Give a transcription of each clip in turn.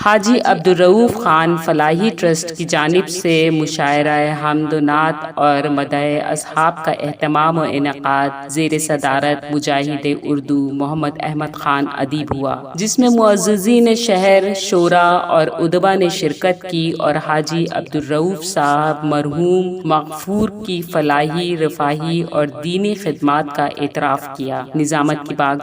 حاجی عبدالرؤف خان فلاحی ٹرسٹ کی جانب سے مشاعرہ حمد و نعت اور مدح اصحاب کا اہتمام و انعقاد زیر صدارت مجاہد اردو محمد احمد خان ادیب ہوا، جس میں معززین شہر، شورا اور ادبا نے شرکت کی اور حاجی عبدالرؤف صاحب مرحوم مغفور کی فلاحی، رفاہی اور دینی خدمات کا اعتراف کیا۔ نظامت کی باغ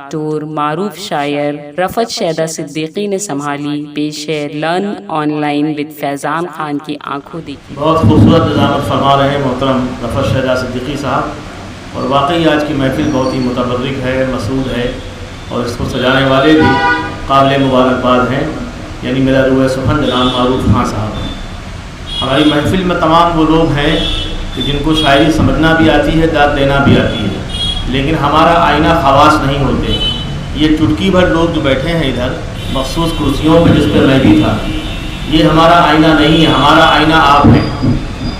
معروف شاعر رفعت شیدہ صدیقی نے سنبھالی، پیش لرن آن لائن وتھ فیضان خان کی آنکھوں دیکھی۔ بہت خوبصورت نظامت فرما رہے ہیں محترم رفعت شیدہ صدیقی صاحب، اور واقعی آج کی محفل بہت ہی متبرک ہے، مسعود ہے، اور اس کو سجانے والے بھی قابل مبارکباد ہیں، یعنی میرا روح سخن جناب معروف خان صاحب ہیں۔ ہماری محفل میں تمام وہ لوگ ہیں کہ جن کو شاعری سمجھنا بھی آتی ہے، داد دینا بھی آتی ہے، لیکن ہمارا آئینہ خواص نہیں ہوتے۔ یہ چٹکی بھر لوگ جو بیٹھے ہیں ادھر مخصوص کرسیوں پہ، جس پہ میں بھی تھا، یہ ہمارا آئینہ نہیں ہے، ہمارا آئینہ آپ ہے،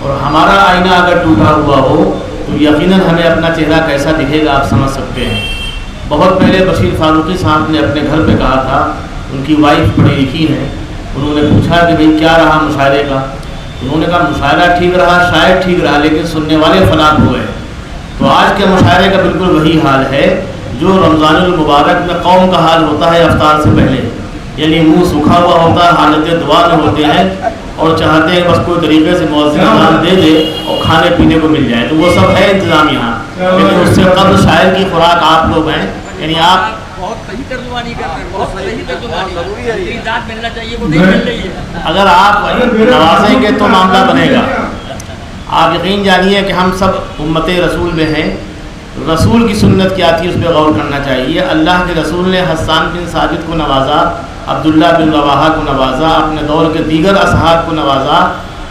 اور ہمارا آئینہ اگر ٹوٹا ہوا ہو تو یقیناً ہمیں اپنا چہرہ کیسا دکھے گا آپ سمجھ سکتے ہیں۔ بہت پہلے بشیر فاروقی صاحب نے اپنے گھر پہ کہا تھا، ان کی وائف پڑھی لکھی ہے، انہوں نے پوچھا کہ بھئی کیا رہا مشاعرے کا؟ انہوں نے کہا مشاعرہ ٹھیک رہا، شاید ٹھیک رہا، لیکن سننے والے فلاح ہو گئے۔ تو آج کے مشاعرے کا بالکل وہی حال ہے جو رمضان المبارک میں قوم کا حال ہوتا ہے افطار سے پہلے، یعنی منہ سکھا ہوا ہوتا ہے، حالت دعا میں ہوتے ہیں اور چاہتے ہیں بس کوئی طریقے سے مؤذن اذان دے دے اور کھانے پینے کو مل جائے، تو وہ سب ہے انتظام یہاں، لیکن اس سے قبل شاعر کی خوراک آپ لوگ ہیں، یعنی آپ اگر آپ نوازیں گے تو معاملہ بنے گا۔ آپ یقین جانیے کہ ہم سب امت رسول میں ہیں، رسول کی سنت کیا تھی اس پہ غور کرنا چاہیے۔ اللہ کے رسول نے حسان بن ثابت کو نوازا، عبداللہ بن رواحہ کو نوازا، اپنے دور کے دیگر اصحاب کو نوازا،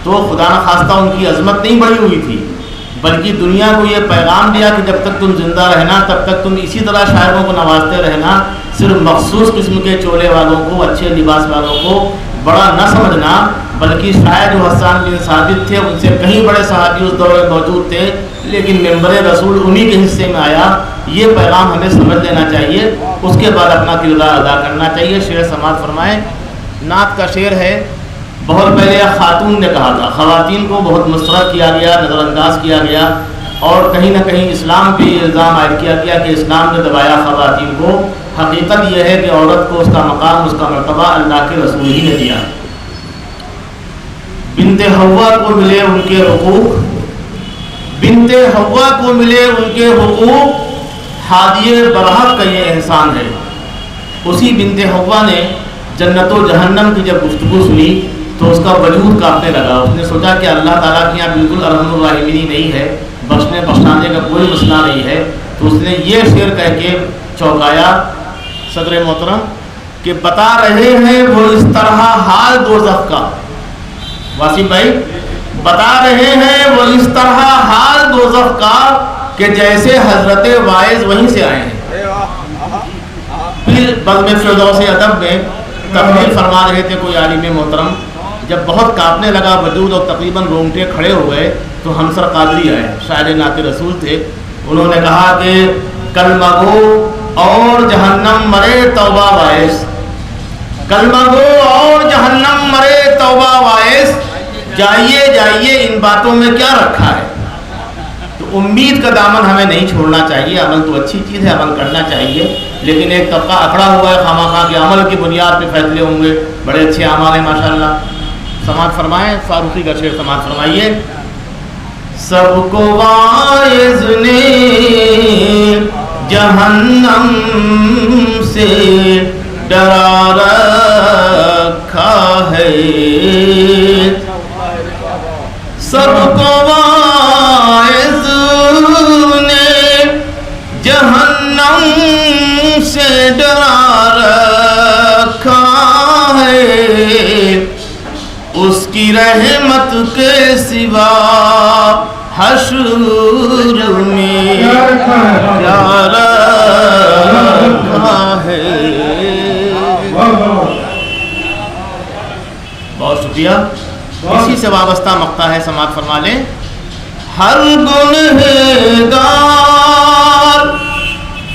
تو خدا نخواستہ ان کی عظمت نہیں بڑھی ہوئی تھی، بلکہ دنیا کو یہ پیغام دیا کہ جب تک تم زندہ رہنا تب تک تم اسی طرح شاعروں کو نوازتے رہنا، صرف مخصوص قسم کے چولے والوں کو، اچھے لباس والوں کو بڑا نہ سمجھنا، بلکہ شاید جو حسان بن ثابت تھے ان سے کہیں بڑے صحابی اس دور میں موجود تھے، لیکن ممبر رسول انہی کے حصے میں آیا۔ یہ پیغام ہمیں سمجھ لینا چاہیے، اس کے بعد اپنا کردار ادا کرنا چاہیے۔ شعر سماعت فرمائیں۔ نعت کا شعر ہے، بہت پہلے خاتون نے کہا تھا، خواتین کو بہت مسخرہ کیا گیا، نظر انداز کیا گیا، اور کہیں نہ کہیں اسلام پہ یہ الزام عائد کیا گیا کہ اسلام نے دبایا خواتین کو۔ حقیقت یہ ہے کہ عورت کو اس کا مقام، اس کا مرتبہ اللہ کے رسول ہی نے دیا۔ بنت حوا کو ملے ان کے حقوق، بنت حوا کو ملے ان کے حقوق، ہادی برحق کا یہ احسان ہے۔ اسی بنت حوا نے جنت و جہنم کی جب گفتگو سنی تو اس کا وجود کانپنے لگا، اس نے سوچا کہ اللہ تعالیٰ کی یہاں بالکل ارحم الراحمین نہیں ہے، بخشنے بخشانے کا کوئی مسئلہ نہیں ہے، تو اس نے یہ شعر کہہ کے چونکایا صدر محترم کہ بتا رہے ہیں وہ اس طرح حال دوزخ کا، واسم بھائی بتا رہے ہیں وہ اس طرح حال دوزخ کا کہ جیسے حضرت واعظ وہیں سے آئے ہیں۔ پھر بزم فردوس ادب میں تقریر فرما رہے تھے کوئی عالم محترم، جب بہت کانپنے لگا وجود اور تقریباً رونگٹے کھڑے ہو گئے تو ہمسر قادری آئے، شاعر نعت رسول تھے، انہوں نے کہا کہ کلمہ گو اور جہنم مرے توبہ باعث، کلمہ گو اور جہنم مرے توبہ باعث، جائیے جائیے ان باتوں میں کیا رکھا ہے۔ تو امید کا دامن ہمیں نہیں چھوڑنا چاہیے، عمل تو اچھی چیز ہے، عمل کرنا چاہیے، لیکن ایک طبقہ اکڑا ہوا ہے خواہ مخواہ کے عمل کی بنیاد پہ فیصلے ہوں گے، بڑے اچھے اعمال ہیں ماشاءاللہ۔ سماعت فرمائیں، فاروقی کا شعر سماعت فرمائیے۔ سب کو واعظ نے جہنم سے ڈرا رکھا ہے، سب کو واعظ نے جہنم سے ڈرا رکھا ہے، اس کی رحمت کے سوا حشر میں کیا رکھا ہے۔ بہت شکریہ۔ اسی سے وابستہ مقطع ہے، سماعت فرما لیں۔ ہر گنہگار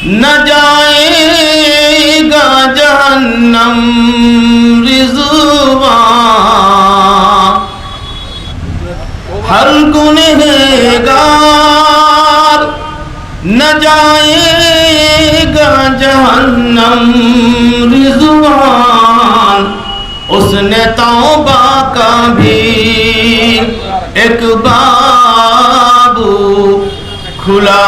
نہ جائے گا جہنم، رضوان جہنم رضوان، اس نے توبہ کا بھی ایک باب کھلا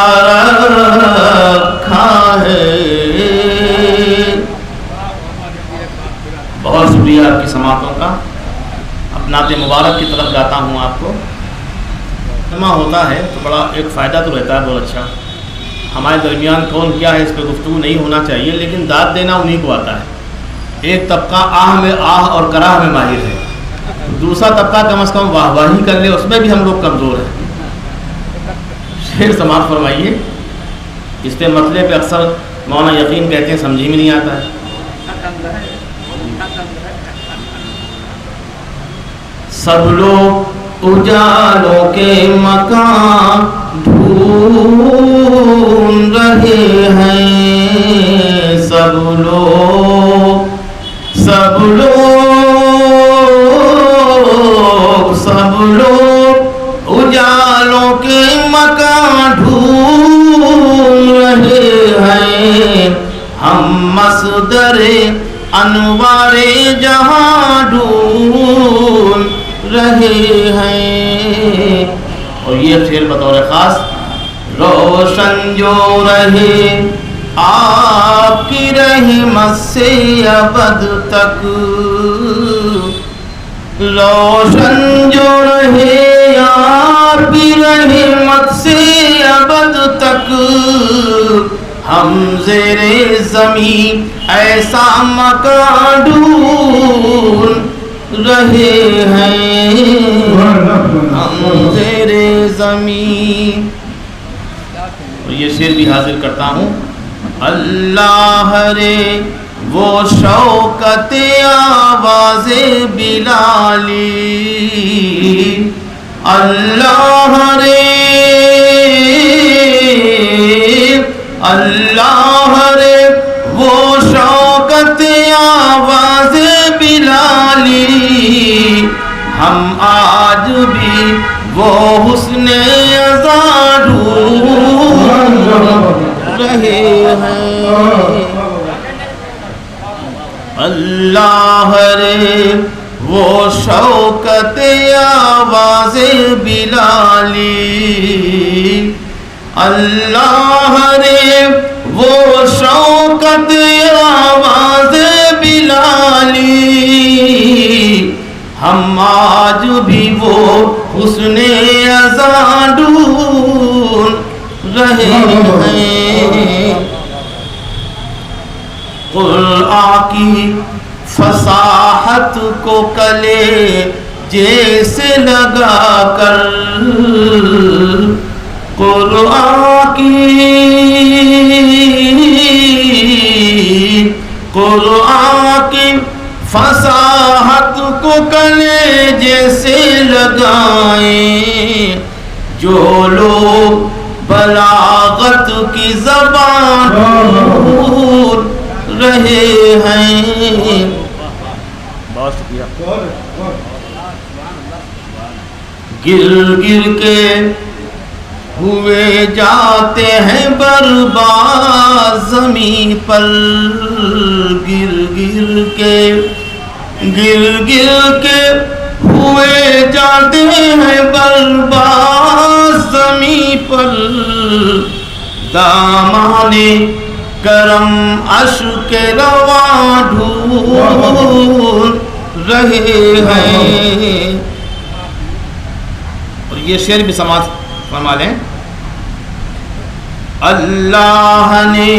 رکھا ہے۔ بہت شکریہ آپ کی سماعتوں کا۔ اپنا نعت مبارک کی طرف جاتا ہوں آپ کو۔ جمع ہوتا ہے تو بڑا ایک فائدہ تو رہتا ہے بہت اچھا۔ ہمارے درمیان کون کیا ہے اس پہ گفتگو نہیں ہونا چاہیے، لیکن داد دینا انہیں کو آتا ہے۔ ایک طبقہ آہ میں آہ اور کراہ میں ماہر ہے، دوسرا طبقہ کم از کم واہ واہی کر لے، اس میں بھی ہم لوگ کمزور ہیں۔ شعر سماعت فرمائیے۔ اس پہ مسئلے پہ اکثر مولانا یقین کہتے ہیں، سمجھ میں نہیں آتا ہے۔ سب لوگ اجالوں کے مکان ڈھونڈ رہے ہیں، سب لوگ اجالوں کے مکان ڈھونڈ رہے ہیں، ہم مصدر انوار جہاں ڈھونڈ رہے ہیں۔ اور یہ شعر بطور خاص، روشن جو رہے آپ کی رحمت سے ابد تک، روشن جو رہے آپ کی رحمت سے ابد تک، ہم زیر زمین ایسا مکان ڈھونڈ رہے ہیں، ہم زیر زمین۔ اور یہ شعر بھی حاضر کرتا ہوں۔ اللہ رے وہ شوکت آواز بلالی، اللہ رے وہ شوکت آواز بلالی، ہم آج بھی وہ حسن عزا ڈھونڈ رہے ہیں۔ اللہ رے وہ شوکت آواز بلالی، اللہ رے وہ شوکت آواز بلالی، ہم آج بھی وہ حسن عزا ڈھونڈ رہے ہیں۔ قرآن کی فصاحت کو کلے جیسے لگا کر، قرآن کی فصاحت کو کلے جیسے لگائیں، جو لوگ بلاغت کی زبان ڈھونڈ رہے ہیں۔ بہت شکریہ۔ گر گر کے ہوئے جاتے ہیں برباد زمین پر، گر گر کے ہوئے جاتے ہیں برباد زمین پر، دامانے کرم اشک رواں ڈھونڈ رہے ہیں۔ اور یہ شعر بھی سماعت فرما لیں۔ اللہ نے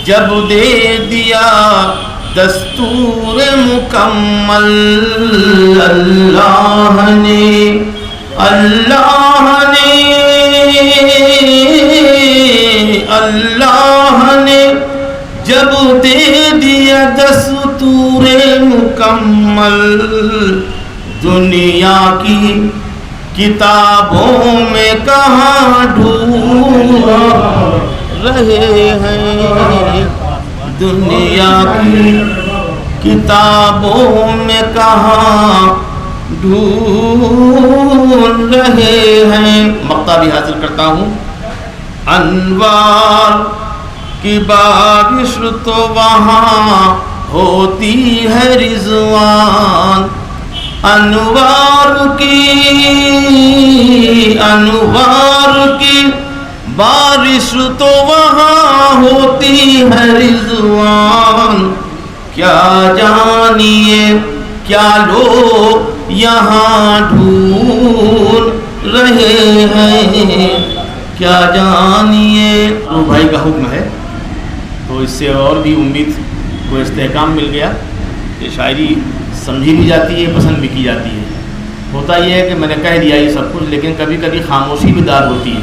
جب دے دیا دستور مکمل، اللہ نے جب دے دیا دستور مکمل، دنیا کی کتابوں میں کہاں ڈھونڈ رہے ہیں، دنیا کی کتابوں میں کہاں ڈھونڈ رہے ہیں۔ مقطع بھی حاصل کرتا ہوں۔ انوار کی بارش تو وہاں ہوتی ہے رضوان، انوار کی بارش تو وہاں ہوتی ہے رضوان، کیا جانیے کیا لوگ یہاں ڈھونڈ رہے ہیں، کیا جانیے۔ تو بھائی کا حکم ہے، تو اس سے اور بھی امید کو استحکام مل گیا کہ شاعری سمجھی بھی جاتی ہے، پسند بھی کی جاتی ہے۔ ہوتا یہ ہے کہ میں نے کہہ دیا یہ سب کچھ، لیکن کبھی کبھی خاموشی بھی دار ہوتی ہے۔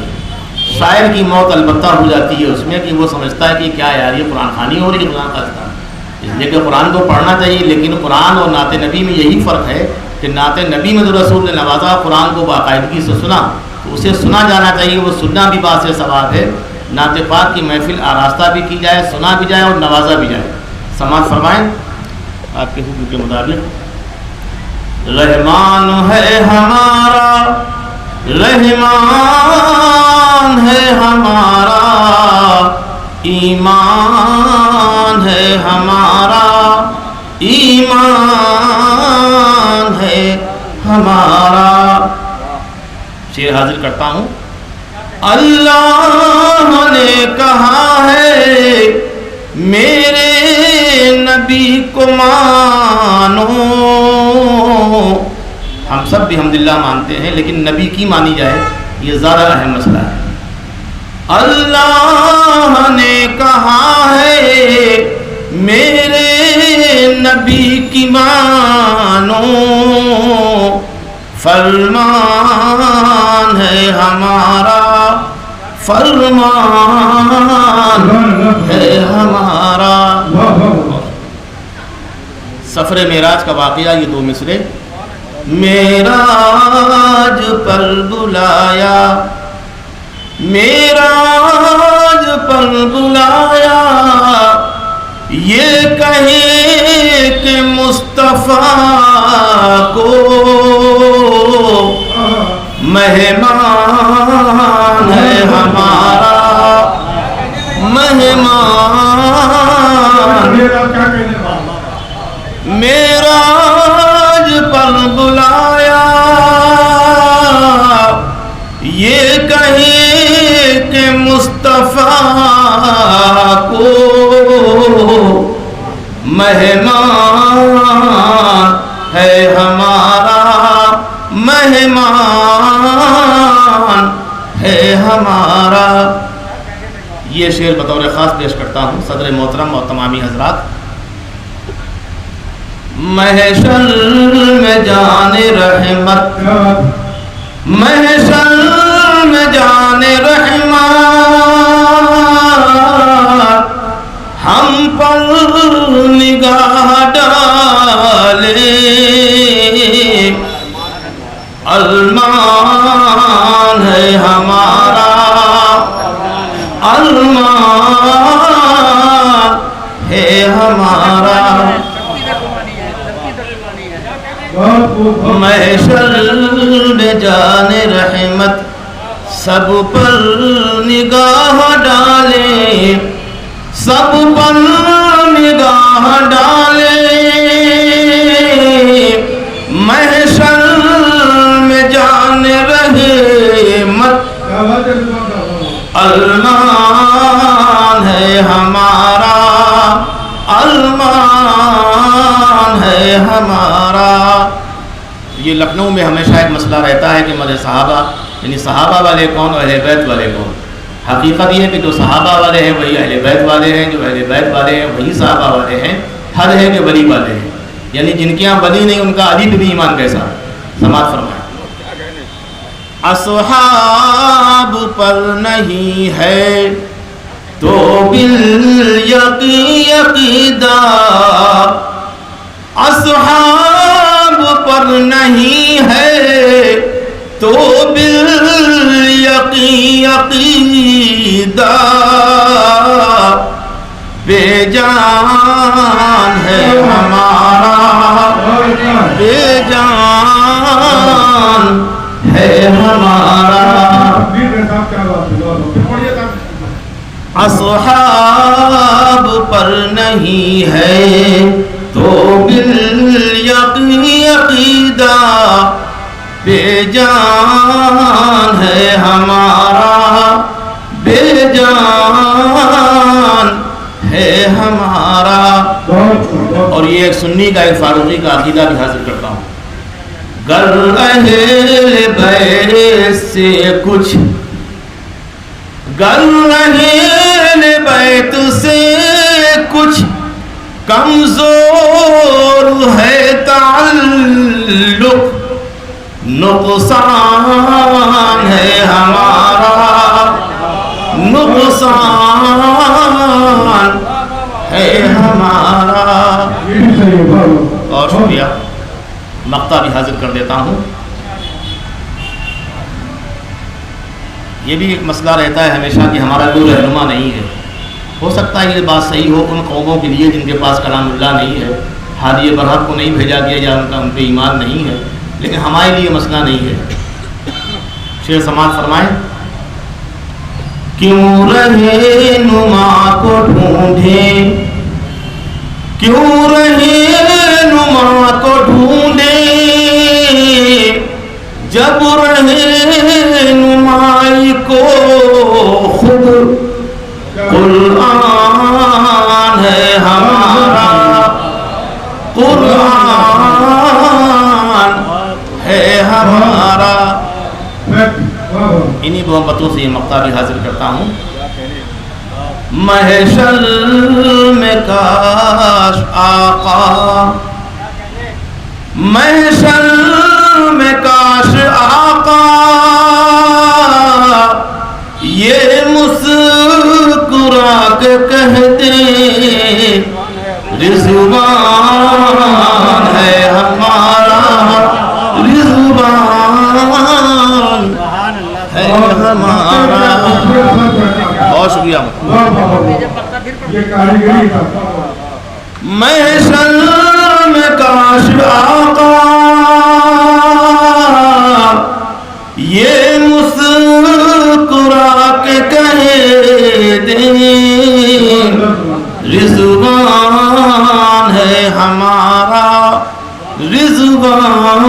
شاعر کی موت البتہ ہو جاتی ہے اس میں کہ وہ سمجھتا ہے کہ کیا یار یہ قرآن خوانی ہو رہی ہے، قرآن خواستہ، اس لیے کہ قرآن کو پڑھنا چاہیے، لیکن قرآن اور نعت نبی میں یہی فرق ہے کہ نعت نبی میں جو رسول نے نوازا، قرآن کو باقاعدگی سے سنا تو اسے سنا جانا چاہیے، وہ سننا بھی باعث ثواب ہے۔ نعت پاک کی محفل آراستہ بھی کی جائے، سنا بھی جائے اور نوازا بھی جائے۔ سماعت فرمائیں آپ کے حکم کے مطابق۔ رحمان ہے ہمارا، رحمان ہے ہمارا، ایمان ہے ہمارا، ایمان ہے ہمارا۔ شعر حاضر کرتا ہوں۔ اللہ نے کہا ہے میرے نبی کو مانو، ہم سب بھی الحمدللہ مانتے ہیں، لیکن نبی کی مانی جائے یہ زیادہ اہم مسئلہ ہے۔ اللہ نے کہا ہے میرے نبی کی مانو، فرمان ہے ہمارا، فرمان ہے ہمارا۔ سفر معراج کا واقعہ، یہ دو مصرے۔ معراج پر بلایا، معراج پر بلایا، یہ کہے کہ مصطفیٰ کو مہمان ہے ہمارا، مہمان۔ معراج پر بلایا، یہ کہے کہ مصطفیٰ کو مہمان ہے ہمارا، مہمان ہے ہمارا۔ یہ شعر بطور خاص پیش کرتا ہوں صدر محترم اور تمامی حضرات۔ محشر میں جان رحمت، محشر میں جان رحمت، ہم پر نگاہ ڈالے، ارمان ہے ہمارا، ارمان ہے ہمارا۔ محشر میں جان رحمت سب پر نگاہ ڈالے، سب پر نگاہ ڈالے، محشر میں جان رحمت، ارمان ہے ہمارا، ارمان ہے ہمارا۔ یہ لکھنؤ میں ہمیشہ ایک مسئلہ رہتا ہے کہ مدح صحابہ، یعنی صحابہ والے کون اور اہل بیت والے کون۔ حقیقت یہ ہے کہ جو صحابہ والے ہیں وہی اہل بیت والے ہیں، جو اہل بیت والے ہیں وہی صحابہ والے ہیں۔ حد ہے کہ ولی والے ہیں، یعنی جن کے یہاں ولی نہیں ان کا علی پہ بھی ایمان کیسا؟ سماعت فرمائیں۔ اصحاب پر نہیں ہے تو بالیقین عقیدہ، اصحاب پر نہیں ہے تو بالیقین عقیدہ، بے جان ہے ہمارا، بے جان ہے ہمارا۔ اصحاب اگر نہیں ہے تو بالیقین عقیدہ بے جان ہے ہمارا، بے جان ہے ہمارا۔ اور یہ ایک سنی کا ایک فاروقی کا عقیدہ بھی حاصل کرتا ہوں، گر اہل بیت سے کچھ، گر اہل بیت سے کچھ کمزور ہے تعلق، نقصان ہے ہمارا، نقصان ہے ہمارا۔ اور شکریہ، مقطع بھی حاضر کر دیتا ہوں۔ یہ بھی ایک مسئلہ رہتا ہے ہمیشہ کہ ہمارا کوئی رہنما نہیں ہے۔ ہو سکتا ہے یہ بات صحیح ہو ان قوموں کے لیے جن کے پاس کلام اللہ نہیں ہے، ہادی برحق کو نہیں بھیجا گیا یا ان پہ ایمان نہیں ہے، لیکن ہمارے لیے مسئلہ نہیں ہے۔ شیخ سماعت فرمائیں، کیوں رہنما کو ڈھونڈیں، کیوں رہنما کو ڈھونڈیں، جب رہنمائی کو خود قرآن ہے ہمارا، قرآن ہے ہمارا۔ انہی محبتوں سے یہ مقطع بھی حاضر کرتا ہوں۔ محشر میں کاش آقا، محشر میں کاش آقا یہ مسکرا کے کہہ دیں رضوان ہے ہمارا، رضوان ہے ہمارا۔ بہت شکریہ۔ محشر میں کاش آقا یہ مسکرا کے کہہ دیں رضوان ہے ہمارا، رضوان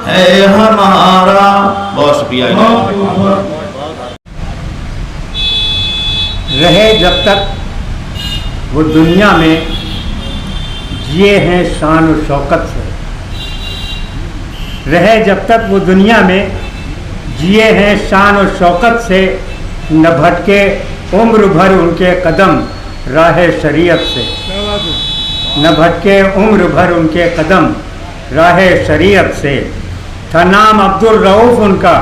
ہے ہمارا۔ بہت شکریہ۔ رہے جب تک وہ دنیا میں جیے ہیں شان و شوکت سے، رہے جب تک وہ دنیا میں جیے ہیں شان و شوکت سے، نہ بھٹکے عمر بھر ان کے قدم راہ شریعت سے، نہ بھٹکے عمر بھر ان کے قدم راہ شریعت سے۔ تھا نام عبدالرؤف ان کا،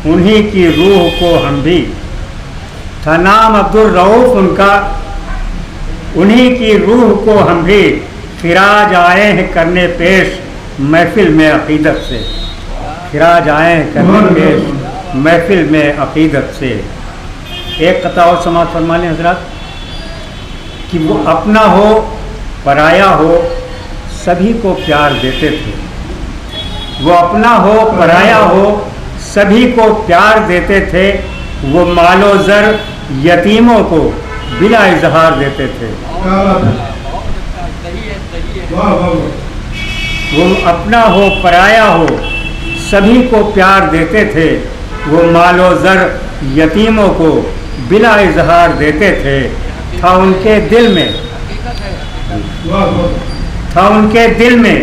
انہی کی روح کو ہم بھی، تھا نام عبدالرؤف ان کا، انہی کی روح کو ہم بھی خراج آئے ہیں کرنے پیش محفل میں عقیدت سے، خراج آئے ہیں کرنے پیش محفل میں عقیدت سے۔ ایک قطع اور سماعت فرما لیں حضرات، کہ وہ اپنا ہو پرایا ہو سبھی کو پیار دیتے تھے، وہ اپنا ہو پرایا ہو سبھی کو پیار دیتے تھے، وہ مال و زر یتیموں کو بلا اظہار دیتے تھے، وہ اپنا ہو پرایا ہو سبھی کو پیار دیتے تھے، وہ مال و زر یتیموں کو بلا اظہار دیتے تھے۔ تھا ان کے دل میں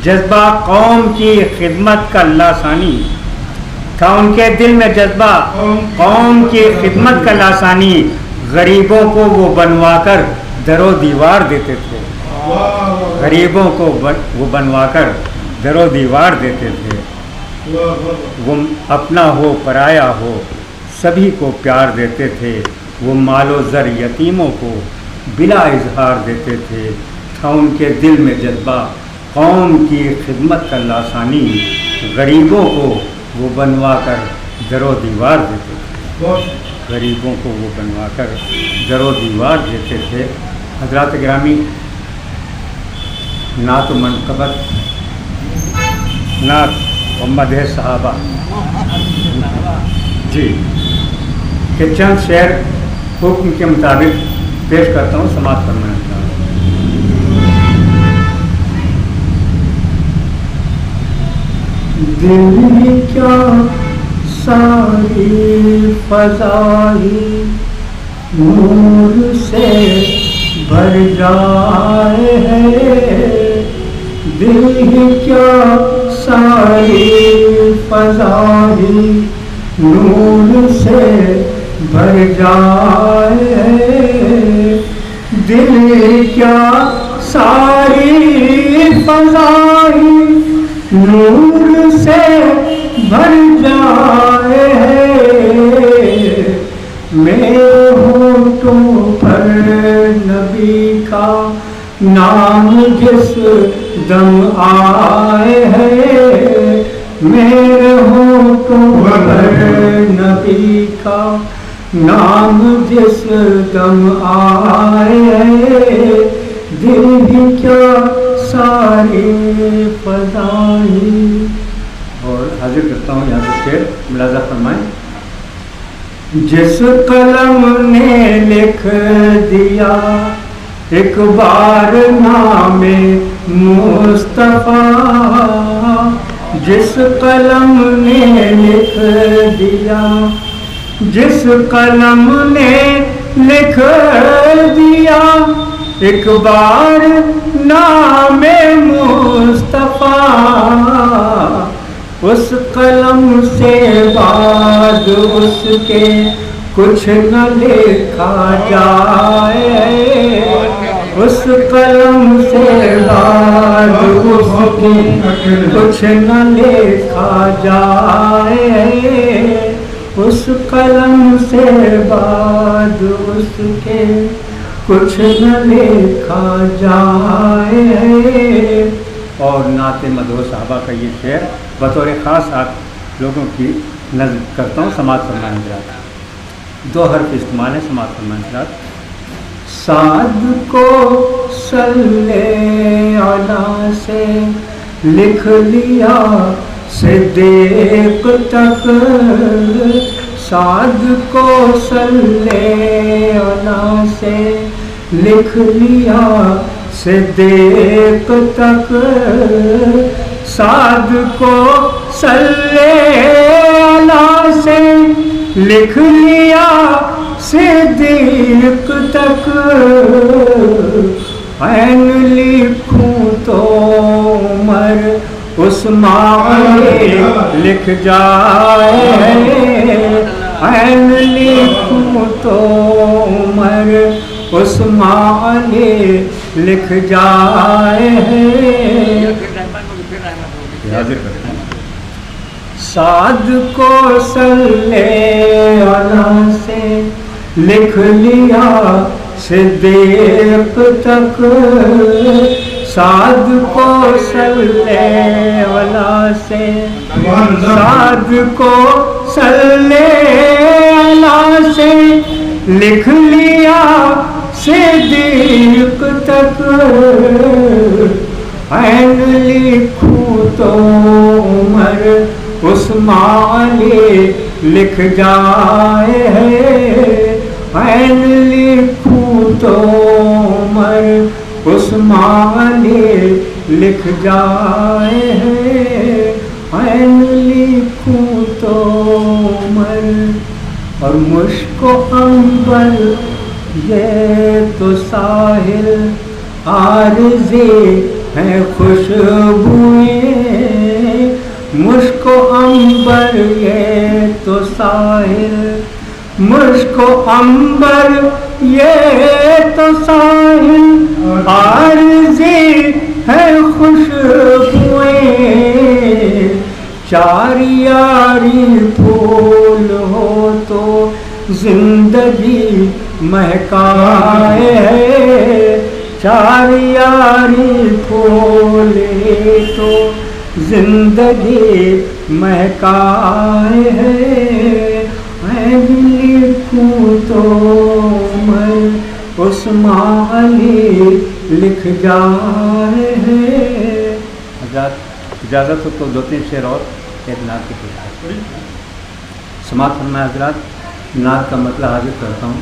جذبہ قوم کی خدمت کا لاسانی، تھا ان کے دل میں جذبہ قوم کی خدمت کا لاسانی، غریبوں کو وہ بنوا کر در و دیوار دیتے تھے، غریبوں کو وہ بنوا کر در و دیوار دیتے تھے۔ وہ اپنا ہو پرایا ہو سبھی کو پیار دیتے تھے، وہ مال و زر یتیموں کو بلا اظہار دیتے تھے۔ تھا ان کے دل میں جذبہ قوم کی خدمت کا لاسانی، غریبوں کو وہ بنوا کر در و دیوار دیتے تھے، غریبوں کو وہ بنوا کر در و دیوار دیتے تھے۔ حضرات گرامی، نعت و منقبت، نعت و مدح صحابہ جی کہ چند شعر حکم کے مطابق پیش کرتا ہوں، سماعت فرمائیں۔ دل کیا ساری فضا ہی نور سے بھر جائے ہے، دل کیا ساری فضا ہی نور سے بھر جائے ہے، دل کیا ساری فضا ہی نور سے بھر جائے ہے، میرے ہونٹوں پر نبی کا نام جس دم آئے ہے، میرے ہونٹوں پر نبی کا نام جس دم آئے ہے، دل بھی کیا ساری فضائی۔ اور حاضر کرتا ہوں یہاں سے شعر، ملاحظہ فرمائیں۔ جس قلم نے لکھ دیا ایک بار نام مصطفیٰ، جس قلم نے لکھ دیا، جس قلم نے لکھ دیا ایک بار نام مصطفیٰ، اس قلم سے بعد اس کے کچھ نہ لکھا جائے، اس قلم سے بعد اس کے کچھ نہ لکھا جائے، اس قلم سے بعد اس کے کچھ نہ لکھا جائے۔ اور نعت مدح صحابہ کا یہ شعر بطور خاص آپ لوگوں کی نظر کرتا ہوں، سماعت فرمائیں حضرات۔ دو حرف استعمال ہے، سماعت فرمائیں حضرات۔ سعد کو صلی علی سے لکھ لیا صدیق تک، سعد کو صلی علی سے لکھ لیا صدیق تک، سعد کو صلی علی سے لکھ لیا صدیق تک، عین لکھوں تو عمر عثمان لکھ جائے، عین لکھوں تو عمر عثمان لکھ جائے، سعد کو صلی علی سے لکھ لیا صدیق تک، سعد کو صلی علی سے، سعد کو صلی علی سے لکھ لیا صدیق تک، عین لکھوں تو عمر عثمان لکھ جائے، عین لکھوں تو عمر عثمان لکھ جائے، عین لکھوں تو عمر۔ اور مشک و عنبر یہ تو ساحل عارضی ہے خوشبوئیں، مشک و عنبر یہ تو ساحل، مشک و عنبر یہ تو ساحل عارضی ہے خوشبوئیں، چار یاری پھول ہو تو زندگی مہکائے ہے، چار یاری پھول تو زندگی مہکائے ہے، عین لکھوں تو عمر عثمان لکھ جائے ہے۔ حضرات اجازت ہو تو دو تین شعر اور ایک نعت کی پیش، سماعت فرمائیں حضرات۔ نعت کا مطلب حاضر کرتا ہوں۔